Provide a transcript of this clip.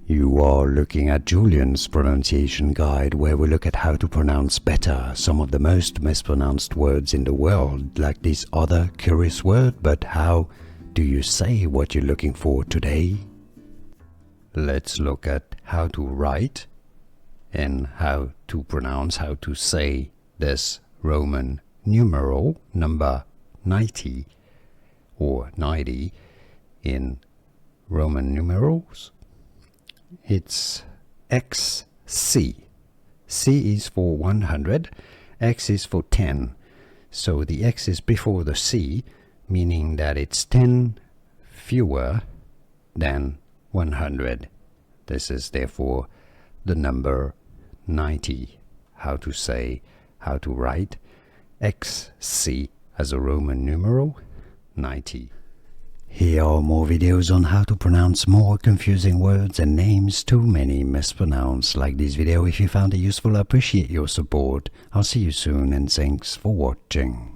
You are looking at Julian's pronunciation guide, where we look at how to pronounce better some of the most mispronounced words in the world, like this other curious word. But how do you say what you're looking for today? Let's look at how to write and how to pronounce, how to say this Roman numeral number 90 or 90 in Roman numerals. It's XC. C is for 100, X is for 10. So the X is before the C, meaning that it's 10 fewer than 100. This is therefore the number 90. How to say, how to write XC as a Roman numeral 90. Here are more videos on how to pronounce more confusing words and names too many mispronounced. Like this video if you found it useful. I appreciate your support. I'll see you soon and thanks for watching.